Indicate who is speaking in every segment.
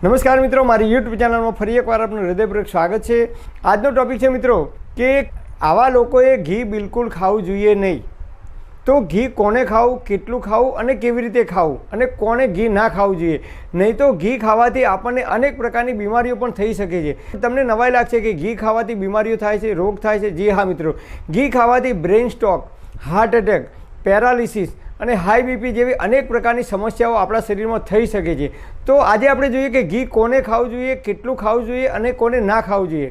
Speaker 1: નમસ્કાર મિત્રો, મારી યુટ્યુબ ચેનલમાં ફરી એકવાર આપનું હૃદયપૂર્વક સ્વાગત છે। આજનો ટોપિક છે મિત્રો કે આવા લોકોએ ઘી બિલકુલ ખાવું જોઈએ નહીં। તો ઘી કોને ખાવું, કેટલું ખાવું અને કેવી રીતે ખાવું અને કોને ઘી ના ખાવું જોઈએ। નહીં તો ઘી ખાવાથી આપણને અનેક પ્રકારની બીમારીઓ પણ થઈ શકે છે। તમને નવાઈ લાગશે કે ઘી ખાવાથી બીમારીઓ થાય છે, રોગ થાય છે। જી હા મિત્રો, ઘી ખાવાથી brain stroke, heart attack, paralysis અને હાઈ બીપી જેવી અનેક પ્રકારની સમસ્યાઓ આપણા શરીરમાં થઈ શકે છે। તો આજે આપણે જોઈએ કે ઘી કોને ખાવું જોઈએ, કેટલું ખાવું જોઈએ અને કોને ના ખાવું જોઈએ।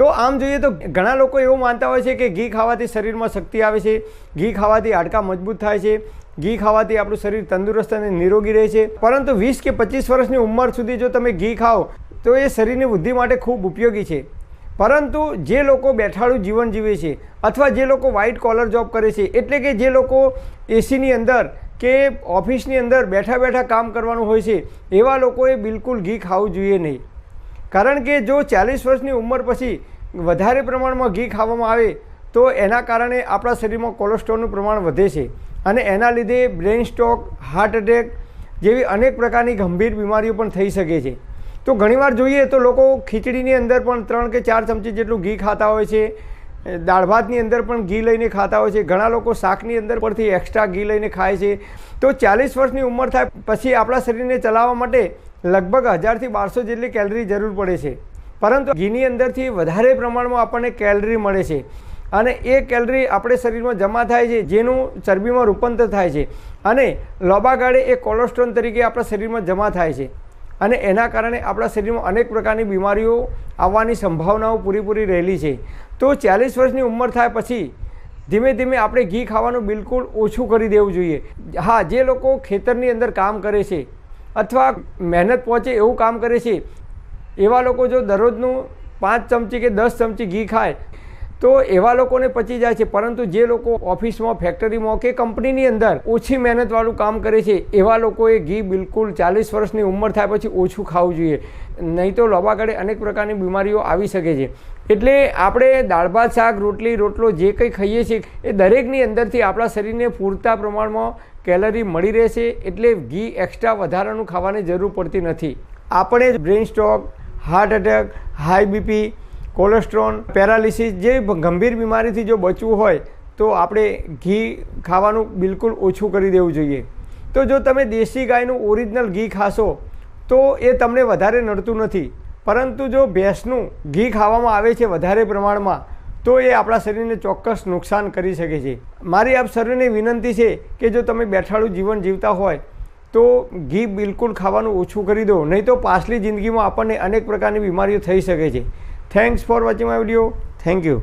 Speaker 1: તો આમ જોઈએ તો ઘણા લોકો એવું માનતા હોય છે કે ઘી ખાવાથી શરીરમાં શક્તિ આવે છે, ઘી ખાવાથી હાડકાં મજબૂત થાય છે, ઘી ખાવાથી આપણું શરીર તંદુરસ્ત અને નિરોગી રહે છે। પરંતુ 20 કે 25 વર્ષની ઉંમર સુધી જો તમે ઘી ખાઓ તો એ શરીરની વૃદ્ધિ માટે ખૂબ ઉપયોગી છે। પરંતુ જે લોકો બેઠાડું જીવન જીવે છે અથવા જે લોકો વ્હાઇટ કોલર જોબ કરે છે, એટલે કે જે લોકો એસીની અંદર કે ઓફિસની અંદર બેઠા બેઠા કામ કરવાનું હોય છે, એવા લોકોએ બિલકુલ ઘી ખાવું જોઈએ નહીં। કારણ કે જો 40 વર્ષની ઉંમર પછી વધારે પ્રમાણમાં ઘી ખાવામાં આવે તો એના કારણે આપણા શરીરમાં કોલેસ્ટ્રોલનું પ્રમાણ વધે છે અને એના લીધે બ્રેન સ્ટ્રોક, હાર્ટ એટેક જેવી અનેક પ્રકારની ગંભીર બીમારીઓ પણ થઈ શકે છે। તો ઘણીવાર જોઈએ તો લોકો ખીચડીની અંદર પણ 3 કે 4 ચમચી જેટલું ઘી ખાતા હોય છે, દાળ ભાતની અંદર પણ ઘી લઈને ખાતા હોય છે, ઘણા લોકો શાકની અંદર પરથી એક્સ્ટ્રા ઘી લઈને ખાય છે। તો 40 વર્ષની ઉંમર થાય પછી આપણા શરીરને ચલાવવા માટે લગભગ 1000 થી 1200 જેટલી કેલરી જરૂર પડે છે। પરંતુ ઘીની અંદરથી વધારે પ્રમાણમાં આપણને કેલરી મળે છે અને એ કેલરી આપણે શરીરમાં જમા થાય છે, જેનું ચરબીમાં રૂપાંતર થાય છે અને લાંબા ગાળે એ કોલેસ્ટ્રોલ તરીકે આપણા શરીરમાં જમા થાય છે અને એના કારણે આપણા શરીરમાં અનેક પ્રકારની બીમારીઓ આવવાની સંભાવનાઓ પૂરેપૂરી રહેલી છે। તો 40 વર્ષની ઉંમર થાય પછી ધીમે ધીમે આપણે ઘી ખાવાનું બિલકુલ ઓછું કરી દેવું જોઈએ। હા, જે લોકો ખેતરની અંદર કામ કરે છે અથવા મહેનત પહોંચે એવું કામ કરે છે, એવા લોકો જો દરરોજનું 5 ચમચી કે 10 ચમચી ઘી ખાય તો એવા લોકોને પચી જાય છે। પરંતુ જે લોકો ઓફિસમાં, ફેક્ટરીમાં કે કંપનીની અંદર ઓછી મહેનતવાળું કામ કરે છે, એવા લોકોએ ઘી બિલકુલ 40 વર્ષની ઉંમર થાય પછી ઓછું ખાવું જોઈએ। નહીં તો લાંબા ગાળે અનેક પ્રકારની બીમારીઓ આવી શકે છે। એટલે આપણે દાળ ભાત, શાક, રોટલી, રોટલો જે કંઈ ખાઈએ છીએ એ દરેકની અંદરથી આપણા શરીરને પૂરતા પ્રમાણમાં કેલરી મળી રહેશે। એટલે ઘી એક્સ્ટ્રા વધારાનું ખાવાની જરૂર પડતી નથી। આપણે brain stroke, heart attack, high BP, cholesterol, paralysis જેવી ગંભીર બીમારીથી જો બચવું હોય તો આપણે ઘી ખાવાનું બિલકુલ ઓછું કરી દેવું જોઈએ। તો જો તમે દેશી ગાયનું ઓરિજિનલ ઘી ખાશો તો એ તમને વધારે નડતું નથી। પરંતુ જો ભેંસનું ઘી ખાવામાં આવે છે વધારે પ્રમાણમાં તો એ આપણા શરીરને ચોક્કસ નુકસાન કરી શકે છે। મારી આપ સર્વેને વિનંતી છે કે જો તમે બેઠાડું જીવન જીવતા હોય તો ઘી બિલકુલ ખાવાનું ઓછું કરી દો, નહીં તો પાછલી જિંદગીમાં આપણને અનેક પ્રકારની બીમારીઓ થઈ શકે છે। Thanks for watching my video. Thank you.